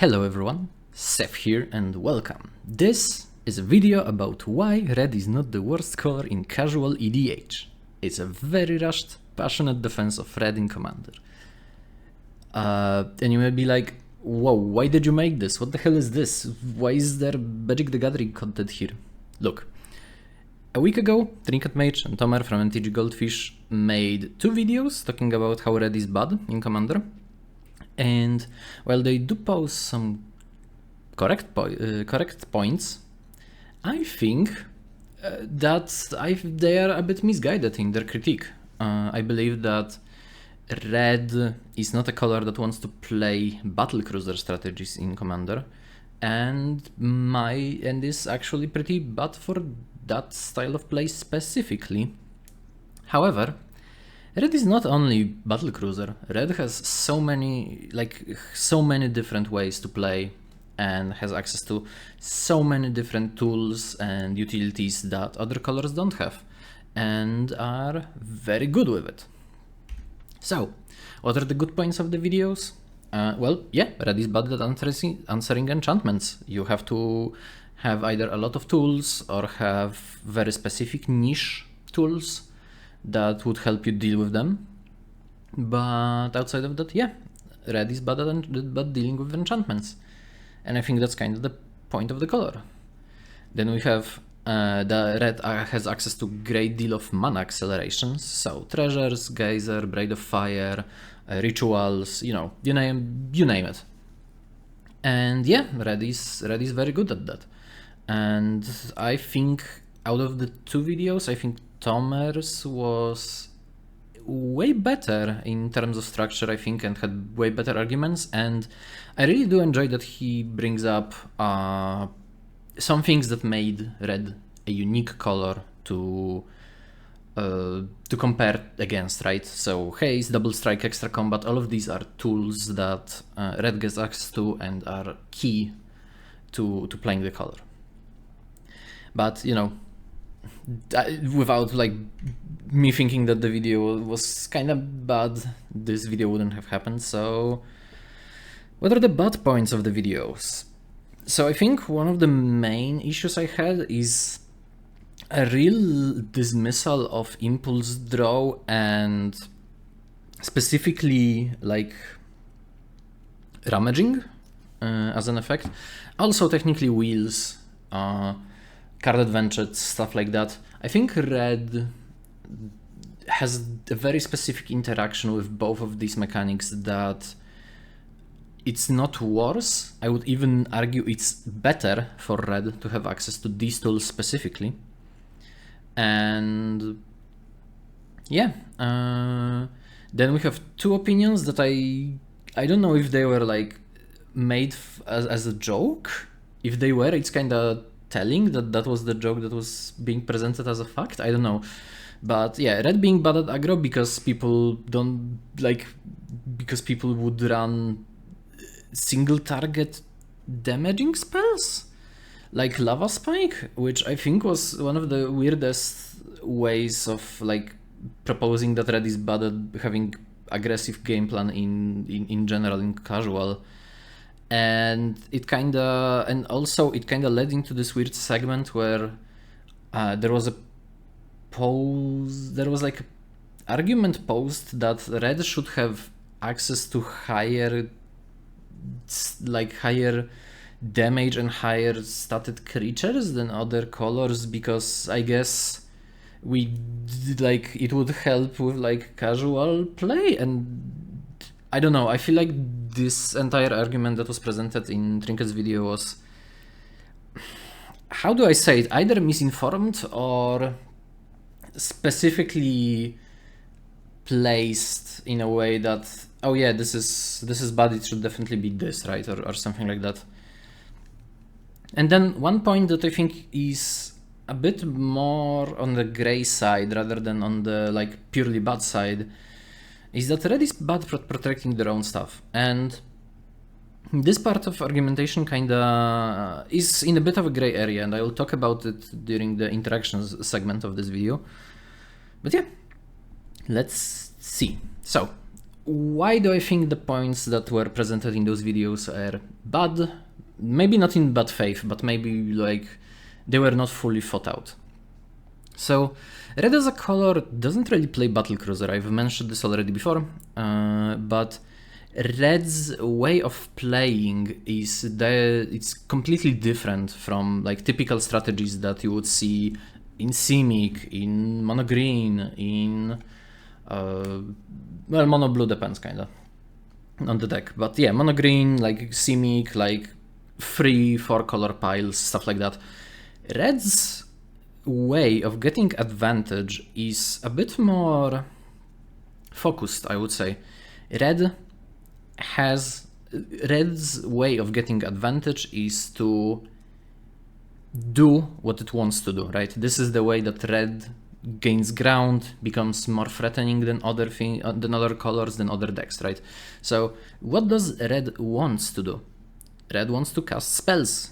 Hello everyone, Seth here and welcome. This is a video about why red is not the worst color in casual EDH. It's a very rushed, passionate defense of red in Commander. And you may be like, whoa, why did you make this? What the hell is this? Why is there Magic the Gathering content here? Look, a week ago, Trinket Mage and Tomer from MTG Goldfish made 2 videos talking about how red is bad in Commander. And while they do pose some correct points, I think they are a bit misguided in their critique. I believe that red is not a color that wants to play battlecruiser strategies in Commander, and is actually pretty bad for that style of play specifically. However, red is not only battlecruiser. Red has so many different ways to play and has access to so many different tools and utilities that other colors don't have and are very good with it. So, what are the good points of the videos? Well, yeah, red is bad at answering enchantments. You have to have either a lot of tools or have very specific niche tools that would help you deal with them. But outside of that, yeah, red is bad at dealing with enchantments. And I think that's kind of the point of the color. Then we have the red has access to great deal of mana accelerations, so treasures, geyser, braid of fire, rituals, you name it. And yeah, red is very good at that. And I think out of the 2 videos, I think Tomer's was way better in terms of structure, I think, and had way better arguments. And I really do enjoy that he brings up some things that made red a unique color to compare against, right? So haste, double strike, extra combat, all of these are tools that red gets access to and are key to playing the color. But without me thinking that the video was kind of bad, this video wouldn't have happened. So what are the bad points of the videos? So I think one of the main issues I had is a real dismissal of impulse draw and specifically rummaging as an effect. Also technically wheels, card advantage, stuff like that. I think red has a very specific interaction with both of these mechanics that it's not worse. I would even argue it's better for red to have access to these tools specifically. And yeah, then we have 2 opinions that I don't know if they were made as a joke. If they were, it's kind of telling that was the joke that was being presented as a fact. I don't know, but yeah, red being bad at aggro because people would run single target damaging spells like Lava Spike, which I think was one of the weirdest ways of proposing that red is bad at having aggressive game plan in general in casual. And it also led into this weird segment where there was argument posed that red should have access to higher damage and higher statted creatures than other colors, because I guess it would help with casual play. And I don't know, I feel like this entire argument that was presented in Trinket's video was, how do I say it, either misinformed or specifically placed in a way that, oh yeah, this is bad, it should definitely be this, right, or something like that. And then one point that I think is a bit more on the gray side rather than on the purely bad side is that red is bad for protecting their own stuff. And this part of argumentation kinda is in a bit of a gray area, and I will talk about it during the interactions segment of this video. But yeah, let's see. So why do I think the points that were presented in those videos are bad? Maybe not in bad faith, but maybe like they were not fully thought out. So red as a color doesn't really play battlecruiser. I've mentioned this already before, but red's way of playing is it's completely different from like typical strategies that you would see in Simic, in mono green, in well, mono blue depends kinda on the deck, but yeah, mono green, like Simic, like 3-4 color piles, stuff like that. Red's way of getting advantage is a bit more focused, I would say. Red's way of getting advantage is to do what it wants to do, right? This is the way that red gains ground, becomes more threatening than other colors, than other decks, right? So what does red wants to do? Red wants to cast spells.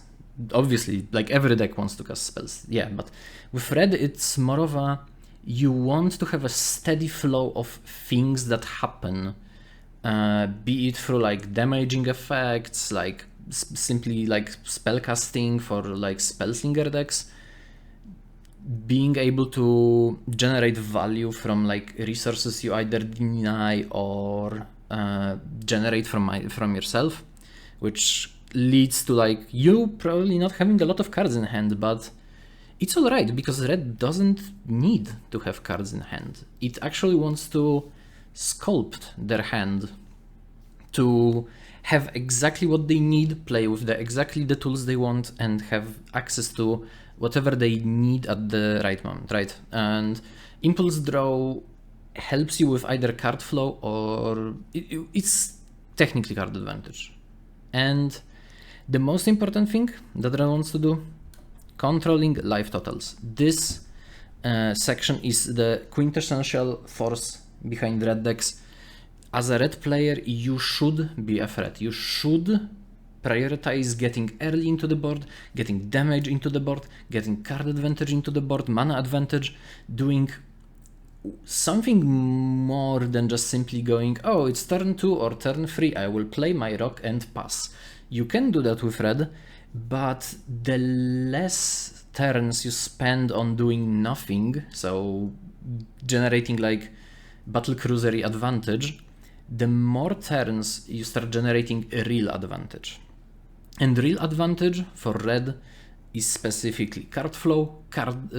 Obviously, like every deck wants to cast spells, yeah, but with red it's more of a, you want to have a steady flow of things that happen, be it through like damaging effects, like simply like spell casting for like spellslinger decks, being able to generate value from like resources you either deny or generate from yourself, which leads to like you probably not having a lot of cards in hand, but it's alright because red doesn't need to have cards in hand. It actually wants to sculpt their hand to have exactly what they need, play with exactly the tools they want, and have access to whatever they need at the right moment, right? And Impulse Draw helps you with either card flow or it's technically card advantage. And the most important thing that Red wants to do, controlling life totals. This section is the quintessential force behind red decks. As a red player, you should be a threat. You should prioritize getting early into the board, getting damage into the board, getting card advantage into the board, mana advantage, doing something more than just simply going, oh, it's turn 2 or turn 3, I will play my rock and pass. You can do that with red, but the less turns you spend on doing nothing, so generating like battlecruisery advantage, the more turns you start generating a real advantage. And real advantage for red is specifically card flow, card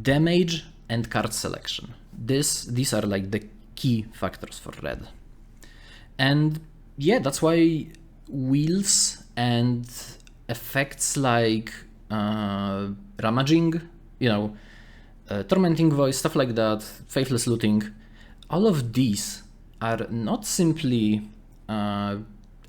damage, and card selection. These are like the key factors for red. And yeah, that's why wheels and effects like Ramaging, Tormenting Voice, stuff like that, Faithless Looting, all of these are not simply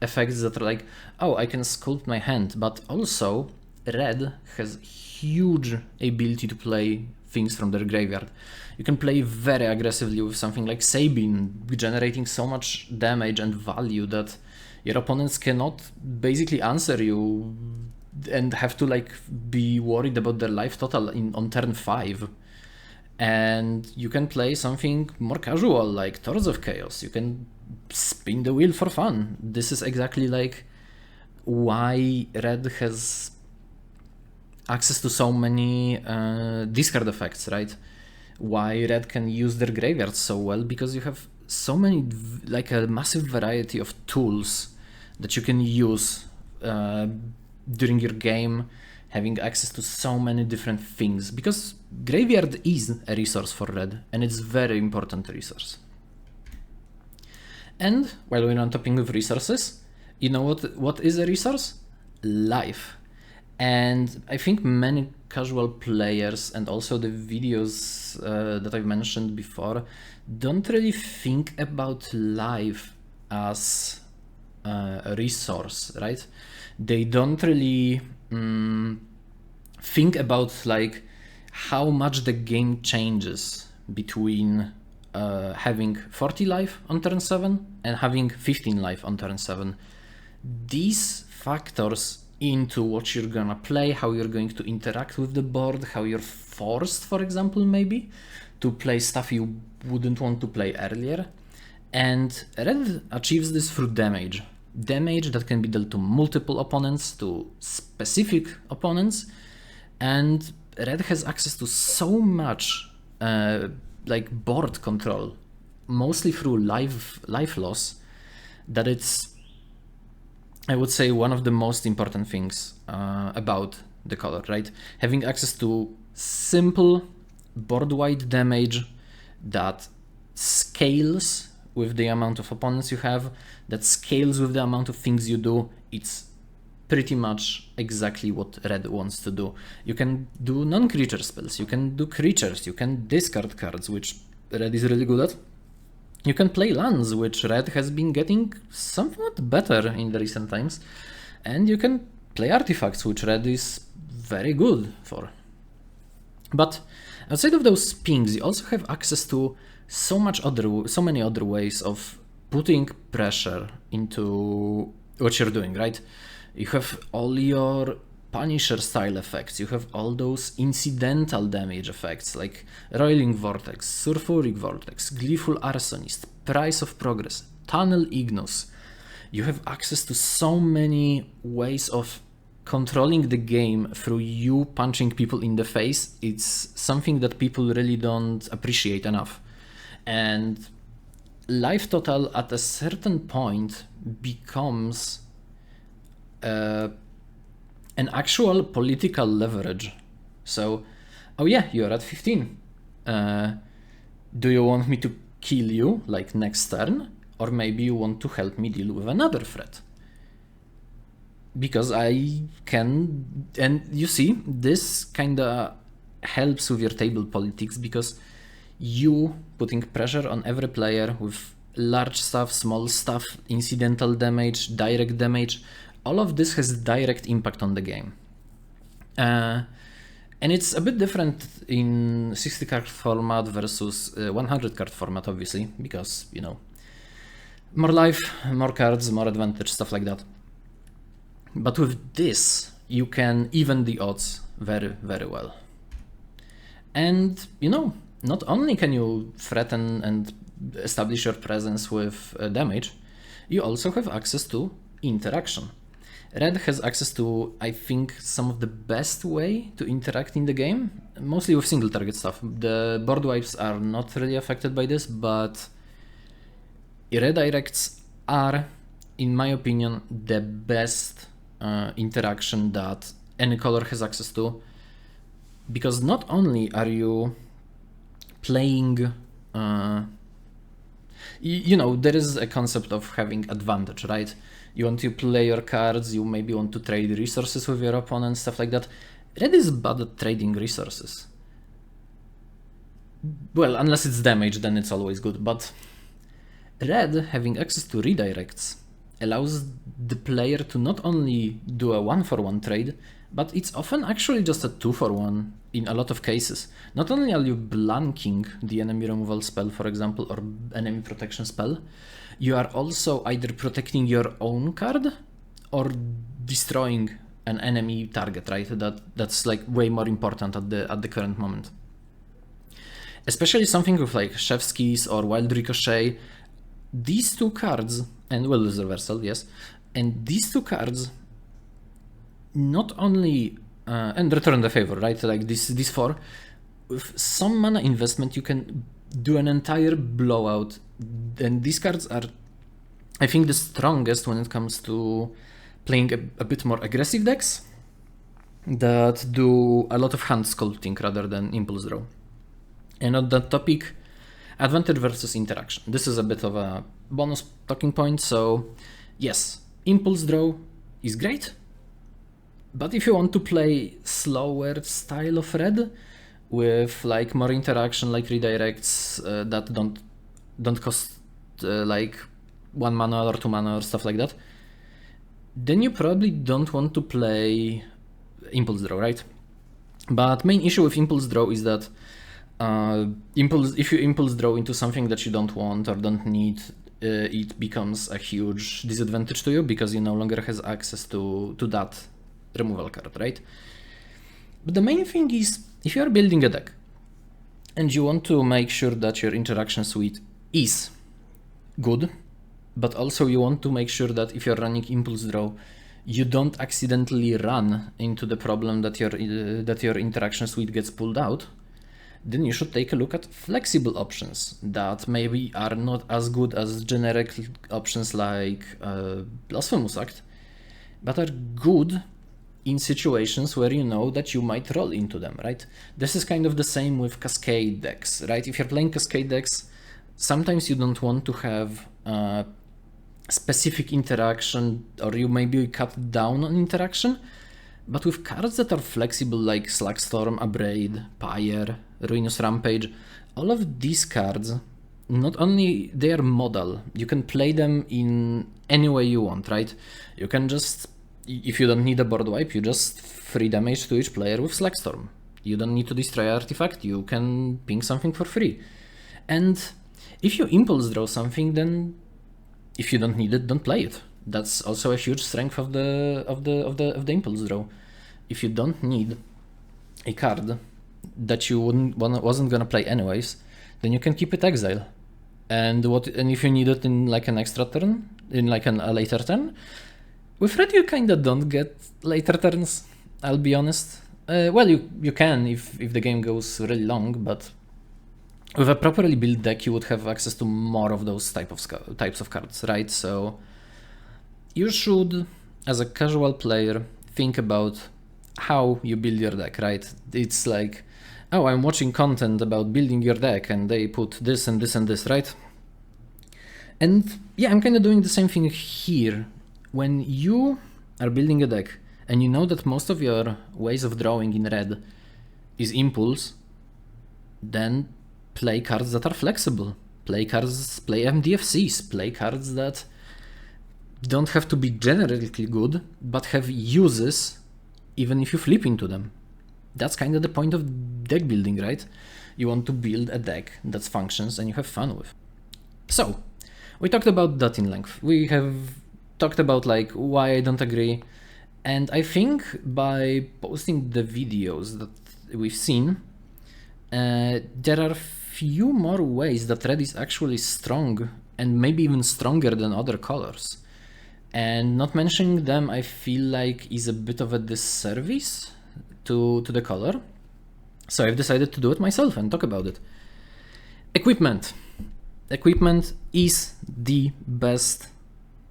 effects that are like, oh, I can sculpt my hand, but also red has huge ability to play things from their graveyard. You can play very aggressively with something like Sabine, generating so much damage and value that your opponents cannot basically answer you and have to like be worried about their life total on turn 5. And you can play something more casual like Thorns of Chaos. You can spin the wheel for fun. This is exactly like why red has access to so many discard effects, right? Why red can use their graveyard so well, because you have so many, like a massive variety of tools that you can use during your game, having access to so many different things, because graveyard is a resource for red, and it's very important resource. And while we're on topic of resources, you know what is a resource? Life. And I think many casual players and also the videos that I've mentioned before don't really think about life as a resource, right? They don't really think about like how much the game changes between having 40 life on turn 7 and having 15 life on turn 7. These factors into what you're gonna play, how you're going to interact with the board, how you're forced, for example, maybe, to play stuff you wouldn't want to play earlier. And red achieves this through damage. Damage that can be dealt to multiple opponents, to specific opponents, and red has access to so much like board control, mostly through life loss, that it's, I would say, one of the most important things about the color, right? Having access to simple board-wide damage that scales with the amount of opponents you have, that scales with the amount of things you do. It's pretty much exactly what red wants to do. You can do non-creature spells, you can do creatures, you can discard cards, which red is really good at. You can play lands, which red has been getting somewhat better in the recent times. And you can play artifacts, which red is very good for. But outside of those pings, you also have access to so many other ways of putting pressure into what you're doing, right? You have all your Punisher style effects, you have all those incidental damage effects like Roiling Vortex, Sulfuric Vortex, Gleeful Arsonist, Price of Progress, Tunnel Ignus. You have access to so many ways of controlling the game through you punching people in the face. It's something that people really don't appreciate enough. And life total at a certain point becomes an actual political leverage. So, oh yeah, you're at 15. Do you want me to kill you like next turn? Or maybe you want to help me deal with another threat? Because I can, and you see, this kinda helps with your table politics, because you putting pressure on every player with large stuff, small stuff, incidental damage, direct damage, all of this has direct impact on the game. And it's a bit different in 60 card format versus 100 card format, obviously, because, you know, more life, more cards, more advantage, stuff like that. But with this, you can even the odds very, very well. And, you know, not only can you threaten and establish your presence with damage, you also have access to interaction. Red has access to, I think, some of the best way to interact in the game, mostly with single target stuff. The board wipes are not really affected by this, but redirects are, in my opinion, the best interaction that any color has access to, because not only are you playing, you know, there is a concept of having advantage, right? You want to play your cards, you maybe want to trade resources with your opponent, stuff like that. Red is bad at trading resources. Well, unless it's damage, then it's always good, but red having access to redirects allows the player to not only do a 1-for-1 trade, but it's often actually just a 2-for-1 in a lot of cases. Not only are you blanking the enemy removal spell, for example, or enemy protection spell, you are also either protecting your own card or destroying an enemy target, right? That's like way more important at the current moment. Especially something with like Chef's Keys or Wild Ricochet. These two cards, and Will Lose Reversal, yes, and these two cards not only and Return the Favor, right? Like these four, with some mana investment you can do an entire blowout. And these cards are, I think, the strongest when it comes to playing a bit more aggressive decks that do a lot of hand sculpting rather than impulse draw. And on that topic, advantage versus interaction. This is a bit of a bonus talking point. So yes, impulse draw is great, but if you want to play slower style of red with like more interaction, like redirects that don't cost like 1 mana or 2 mana or stuff like that, then you probably don't want to play impulse draw, right? But main issue with impulse draw is that if you impulse draw into something that you don't want or don't need, it becomes a huge disadvantage to you because you no longer has access to that removal card, right? But the main thing is, if you are building a deck and you want to make sure that your interaction suite is good, but also you want to make sure that if you're running impulse draw, you don't accidentally run into the problem that your interaction suite gets pulled out. Then you should take a look at flexible options that maybe are not as good as generic options like Blasphemous Act, but are good in situations where you know that you might roll into them, right? This is kind of the same with Cascade decks, right? If you're playing Cascade decks, sometimes you don't want to have specific interaction, or you maybe cut down on interaction, but with cards that are flexible like Slagstorm, Abrade, Pyre, Ruinous Rampage, all of these cards, not only they are modal, you can play them in any way you want, right? You can just, if you don't need a board wipe, you just free damage to each player with Slagstorm. You don't need to destroy an artifact, you can ping something for free. And if you impulse draw something, then if you don't need it, don't play it. That's also a huge strength of the impulse draw. If you don't need a card that you wasn't gonna play anyways, then you can keep it exile. And if you need it in like an extra turn, in like a later turn, with red you kinda don't get later turns. I'll be honest. Well, you can if the game goes really long, but with a properly built deck, you would have access to more of those types of cards, right? So you should, as a casual player, think about how you build your deck, right? It's like, oh, I'm watching content about building your deck and they put this and this and this, right? And yeah, I'm kind of doing the same thing here. When you are building a deck and you know that most of your ways of drawing in red is impulse, then play cards that are flexible. Play MDFCs, play cards that don't have to be generically good, but have uses even if you flip into them. That's kind of the point of deck building, right? You want to build a deck that functions and you have fun with. So, we talked about dot in length. We have talked about like why I don't agree. And I think by posting the videos that we've seen, there are few more ways that red is actually strong and maybe even stronger than other colors. And not mentioning them, I feel like is a bit of a disservice to the color. So I've decided to do it myself and talk about it. Equipment. Equipment is the best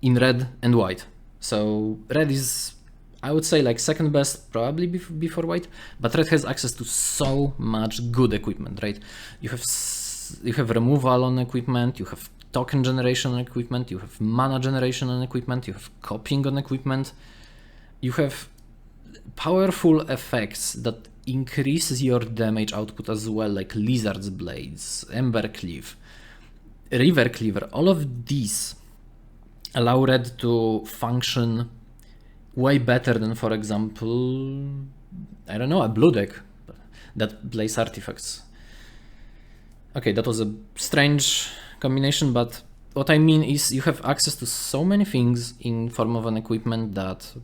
in red and white. So red is, I would say, like second best, probably before white, but red has access to so much good equipment, right? You have removal on equipment, you have token generation on equipment, you have mana generation on equipment, you have copying on equipment, you have powerful effects that increase your damage output as well, like Lizard's Blades, Ember Cleave, River Cleaver. All of these allow red to function way better than, for example, I don't know, a blue deck that plays artifacts. Okay, that was a strange combination, but what I mean is you have access to so many things in form of an equipment that,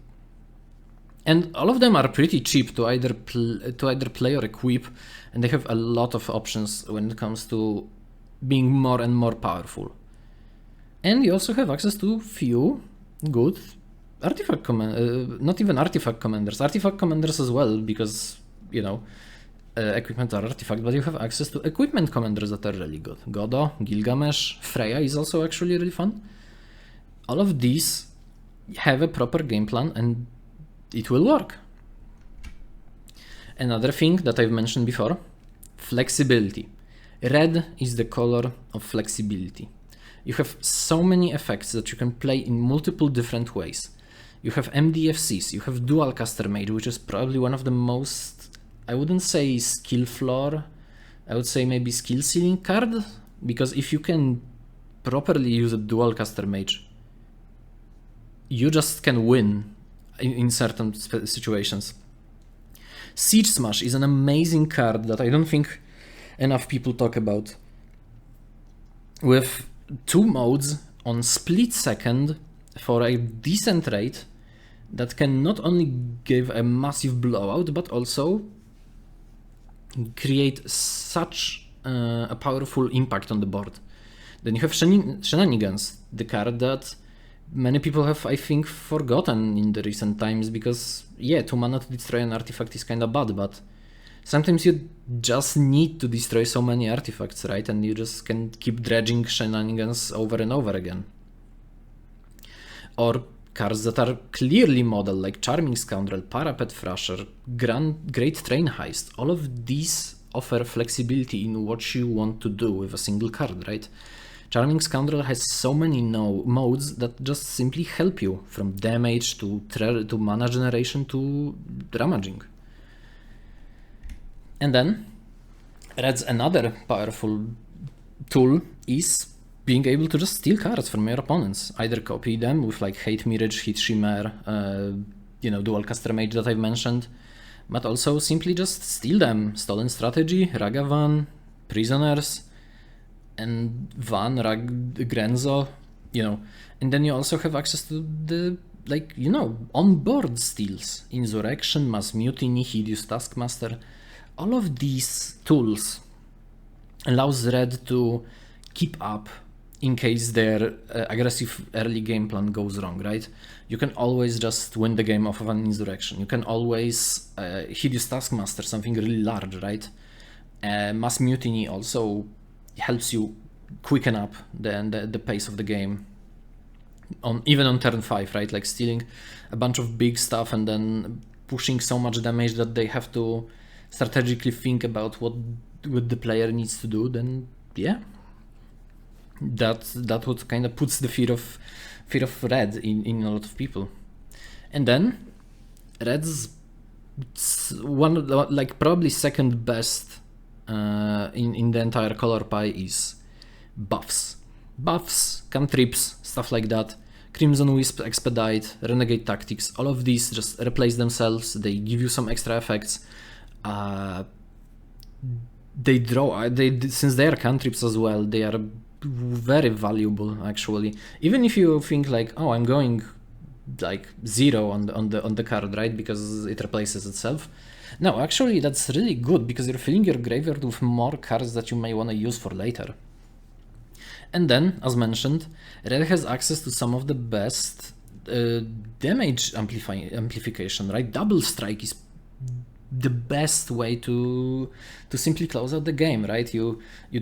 and all of them are pretty cheap to either play or equip, and they have a lot of options when it comes to being more and more powerful. And you also have access to few good artifact not even artifact commanders as well, because, you know, equipment are artifact, but you have access to equipment commanders that are really good. Godo, Gilgamesh, Freya is also actually really fun. All of these have a proper game plan and it will work. Another thing that I've mentioned before, flexibility. Red is the color of flexibility. You have so many effects that you can play in multiple different ways. You have MDFCs, you have Dual Caster Mage, which is probably one of the most, I wouldn't say skill floor, I would say maybe skill ceiling card, because if you can properly use a Dual Caster Mage, you just can win in certain situations. Siege Smash is an amazing card that I don't think enough people talk about. With 2 modes on split second for a decent rate that can not only give a massive blowout, but also create such a powerful impact on the board. Then you have Shenanigans, the card that many people have, I think, forgotten in the recent times because, yeah, 2 mana to destroy an artifact is kinda bad, but sometimes you just need to destroy so many artifacts, right? And you just can keep dredging Shenanigans over and over again. Or cards that are clearly model, like Charming Scoundrel, Parapet Thrasher, Great Train Heist. All of these offer flexibility in what you want to do with a single card, right? Charming Scoundrel has so many modes that just simply help you, from damage to mana generation to damaging. And then, Red's another powerful tool is being able to just steal cards from your opponents. Either copy them with like Hate Mirage, Heat Shimmer, Dual Caster Mage that I've mentioned, but also simply just steal them. Stolen Strategy, Ragavan, Prisoners, and Van, Grenzo, and then you also have access to the, on-board steals. Insurrection, Mass Mutiny, Hideous Taskmaster. All of these tools allows Red to keep up in case their aggressive early game plan goes wrong, right? You can always just win the game off of an Insurrection. You can always Hideous Taskmaster, something really large, right? Mass Mutiny also helps you quicken up the pace of the game. Even on turn 5, right? Like stealing a bunch of big stuff and then pushing so much damage that they have to strategically think about what the player needs to do, then yeah. That what kind of puts the fear of Red in a lot of people. And then Red's one of the, probably second best in the entire color pie is buffs, cantrips, stuff like that. Crimson Wisp, Expedite, Renegade Tactics, all of these just replace themselves. They give you some extra effects. They draw. Since they are cantrips as well, they are very valuable actually. Even if you think like, oh, I'm going like 0 on the card, right? Because it replaces itself. No, actually that's really good because you're filling your graveyard with more cards that you may want to use for later. And then, as mentioned, Red has access to some of the best damage amplification, right? Double Strike is the best way to simply close out the game, right? You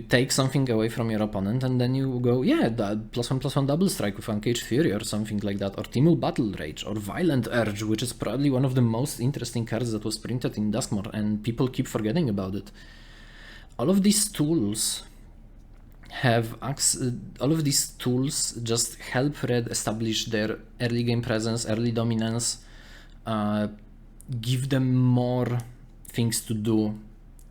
take something away from your opponent and then you go, yeah, that +1/+1 double strike with Uncaged Fury or something like that, or Timul Battle Rage, or Violent Urge, which is probably one of the most interesting cards that was printed in Duskmoor, and people keep forgetting about it. All of these tools just help Red establish their early game presence, early dominance, give them more things to do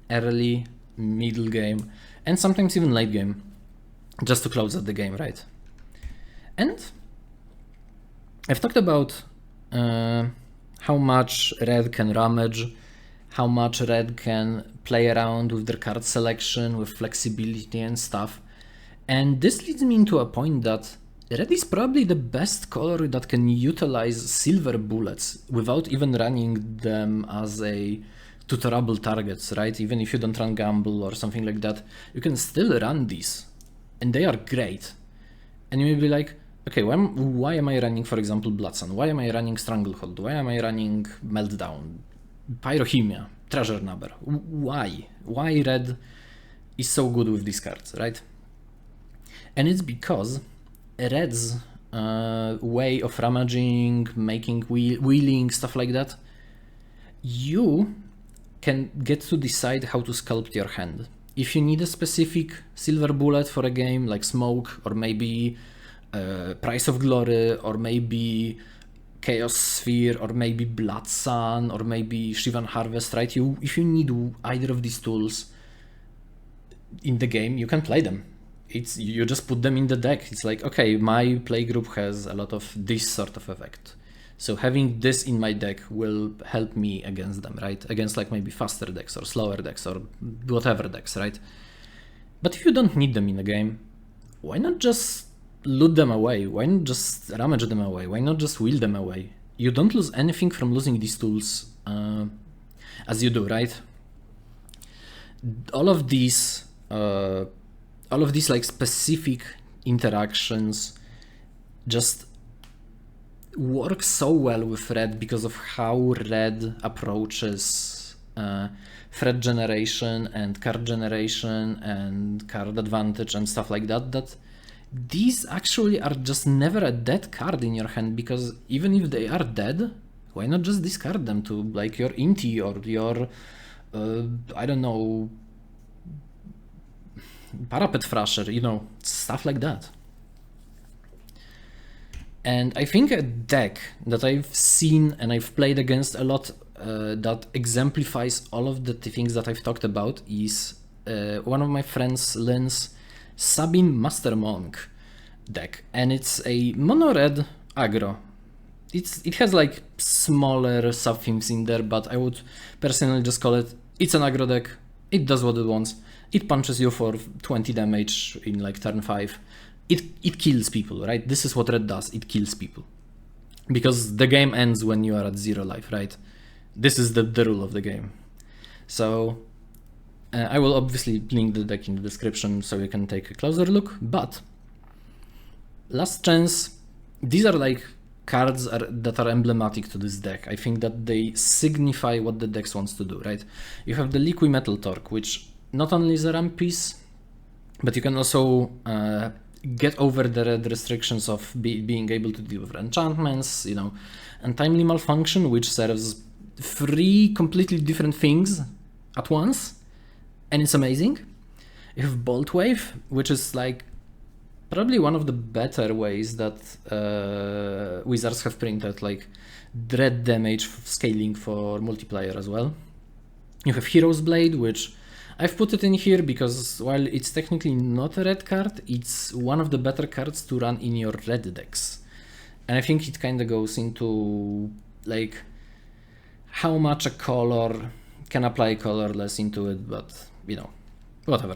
early, middle game, and sometimes even late game, just to close out the game, right? And I've talked about how much Red can ramage, how much Red can play around with their card selection, with flexibility and stuff. And this leads me into a point that Red is probably the best color that can utilize silver bullets without even running them as a tutorable targets, right? Even if you don't run Gamble or something like that, you can still run these, and they are great. And you may be like, okay, why am I running, for example, Bloodsun? Why am I running Stranglehold? Why am I running Meltdown, Pyrohemia, Treasure Number? Why? Why Red is so good with these cards, right? And it's because Red's way of ramaging, making wheeling, stuff like that, you can get to decide how to sculpt your hand. If you need a specific silver bullet for a game, like Smoke, or maybe Price of Glory, or maybe Chaos Sphere, or maybe Blood Sun, or maybe Shivan Harvest, right? If you need either of these tools in the game, you can play them. You just put them in the deck. It's like, okay, my playgroup has a lot of this sort of effect, so having this in my deck will help me against them, right? Against like maybe faster decks or slower decks or whatever decks, right? But if you don't need them in the game, why not just loot them away? Why not just ramage them away? Why not just wheel them away? You don't lose anything from losing these tools as you do, right? All of these like specific interactions just work so well with red because of how red approaches threat generation and card generation and card advantage and stuff like that, that these actually are just never a dead card in your hand, because even if they are dead, why not just discard them to like your Inti or your I don't know, Parapet Thrasher, you know, stuff like that. And I think a deck that I've seen and I've played against a lot that exemplifies all of the things that I've talked about is one of my friends, Lynn's Sabin Master Monk deck. And it's a mono-red aggro. It has like smaller sub-themes in there, but I would personally just call it's an aggro deck. It does what it wants. It punches you for 20 damage in like turn 5. It kills people, right? This is what red does. It kills people. Because the game ends when you are at 0 life, right? This is the rule of the game. So I will obviously link the deck in the description so you can take a closer look. But last chance, these are like cards that are emblematic to this deck. I think that they signify what the deck wants to do, right? You have the Liquid Metal Torque, which not only is a ramp piece, but you can also get over the red restrictions of being able to deal with enchantments, you know, and Timely Malfunction, which serves 3 completely different things at once, and it's amazing. You have Bolt Wave, which is like probably one of the better ways that Wizards have printed, like red damage scaling for multiplayer as well. You have Hero's Blade, which I've put it in here because while it's technically not a red card, it's one of the better cards to run in your red decks. And I think it kind of goes into like how much a color can apply colorless into it, but you know, whatever.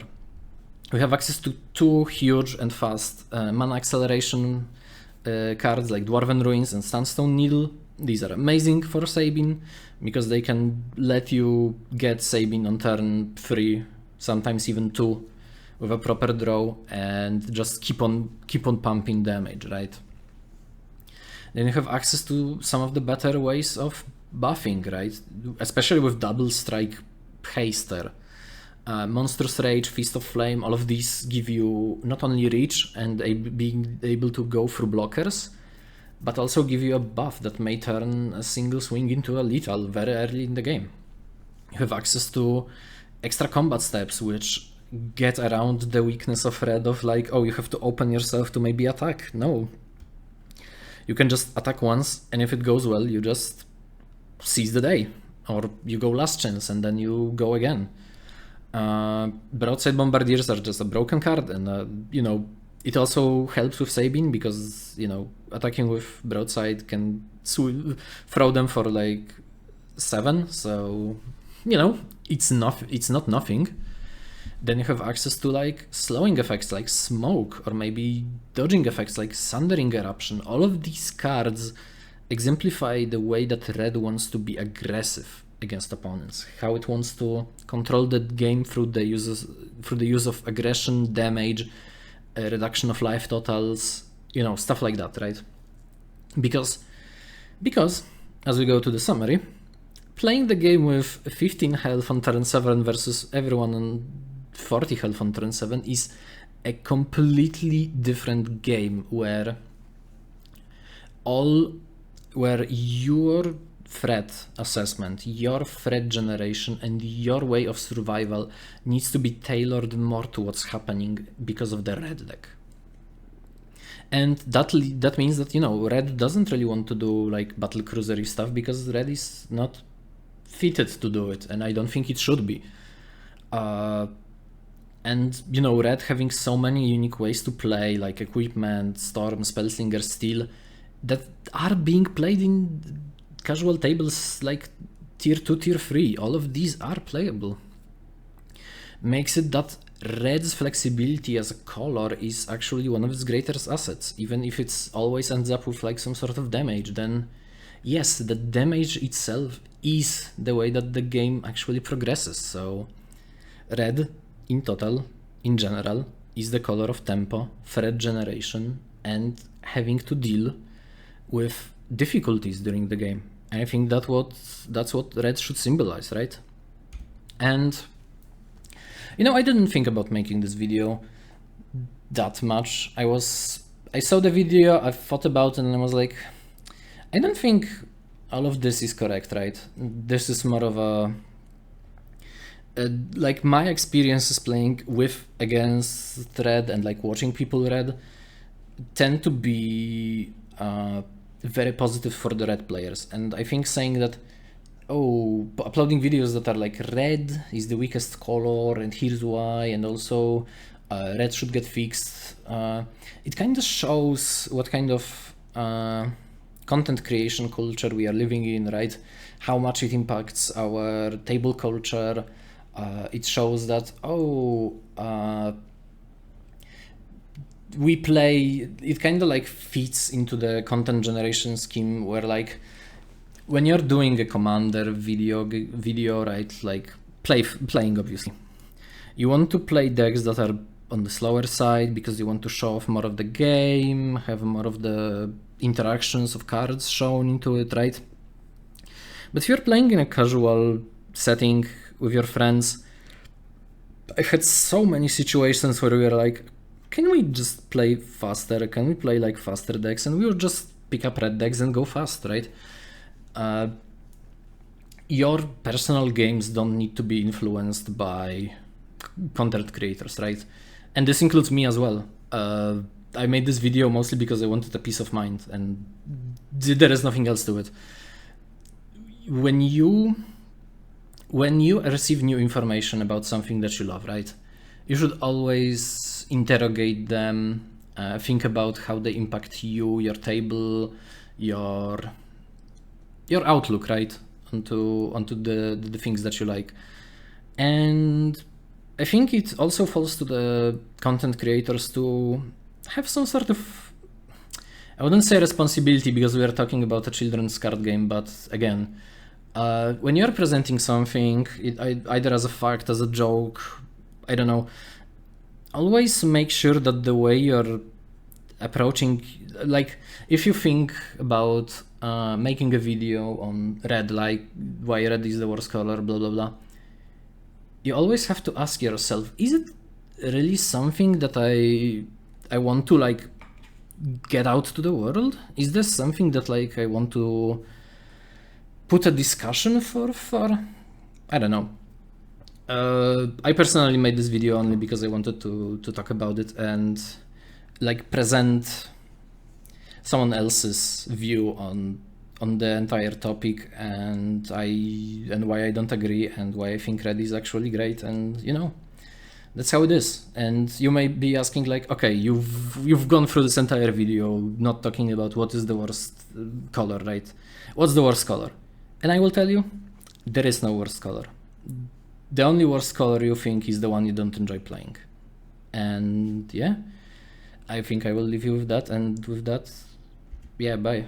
We have access to 2 huge and fast mana acceleration cards like Dwarven Ruins and Sandstone Needle. These are amazing for Sabin because they can let you get Sabin on turn 3, sometimes even 2, with a proper draw and just keep on pumping damage, right? Then you have access to some of the better ways of buffing, right? Especially with Double Strike Haster. Monstrous Rage, Feast of Flame, all of these give you not only reach and being able to go through blockers, but also give you a buff that may turn a single swing into a lethal very early in the game. You have access to extra combat steps, which get around the weakness of red of like, oh, you have to open yourself to maybe attack. No. You can just attack once, and if it goes well, you just seize the day. Or you go last chance, and then you go again. Broadside Bombardiers are just a broken card, and you know, it also helps with Sabin because, you know, attacking with Broadside can throw them for like 7, so, you know, it's not nothing. Then you have access to like slowing effects like Smoke, or maybe dodging effects like Sundering Eruption. All of these cards exemplify the way that red wants to be aggressive against opponents, how it wants to control the game through the use of aggression, damage, reduction of life totals, you know, stuff like that, right? Because as we go to the summary, playing the game with 15 health on turn 7 versus everyone on 40 health on turn 7 is a completely different game where your threat assessment, your threat generation, and your way of survival needs to be tailored more to what's happening because of the red deck. And that means that, you know, red doesn't really want to do like battle cruisery stuff because red is not fitted to do it, and I don't think it should be. And, you know, red having so many unique ways to play, like Equipment, Storm, Spellslinger, Steel, that are being played in casual tables like tier 2, tier 3, all of these are playable. Makes it that red's flexibility as a color is actually one of its greatest assets. Even if it always ends up with like some sort of damage, then yes, the damage itself is the way that the game actually progresses. So red, in total, in general, is the color of tempo, thread generation, and having to deal with difficulties during the game. And I think that's what red should symbolize, right? And I didn't think about making this video that much. I saw the video, I thought about it, and I was like, I don't think all of this is correct, right? This is more of a like my experiences playing with against red and like watching people red tend to be very positive for the red players. And I think saying that, oh, uploading videos that are like red is the weakest color and here's why, and also red should get fixed, it kind of shows what kind of content creation culture we are living in, right? How much it impacts our table culture. It shows that, we play, it kind of like fits into the content generation scheme where like when you're doing a commander video, right, like playing obviously, you want to play decks that are on the slower side because you want to show off more of the game, have more of the interactions of cards shown into it, right? But if you're playing in a casual setting with your friends, I've had so many situations where we were like, can we just play faster? Can we play like faster decks? And we would just pick up red decks and go fast, right? Your personal games don't need to be influenced by content creators, right? And this includes me as well. I made this video mostly because I wanted a peace of mind, and there is nothing else to it. When you receive new information about something that you love, right, you should always interrogate them, think about how they impact you, your table, your outlook, right, onto the things that you like. And I think it also falls to the content creators to have some sort of, I wouldn't say responsibility because we are talking about a children's card game, but again, when you're presenting something, either as a fact, as a joke, I don't know, always make sure that the way you're approaching, like if you think about making a video on red, like why red is the worst color, blah blah blah, you always have to ask yourself, is it really something that I want to like get out to the world? Is this something that like I want to put a discussion for? I don't know. I personally made this video only because I wanted to talk about it and like present someone else's view on the entire topic and why I don't agree and why I think red is actually great, and that's how it is. And you may be asking like, okay, you've gone through this entire video not talking about what is the worst color, right? What's the worst color? And I will tell you, there is no worst color. The only worst color you think is the one you don't enjoy playing. And yeah, I think I will leave you with that, and with that, yeah, bye.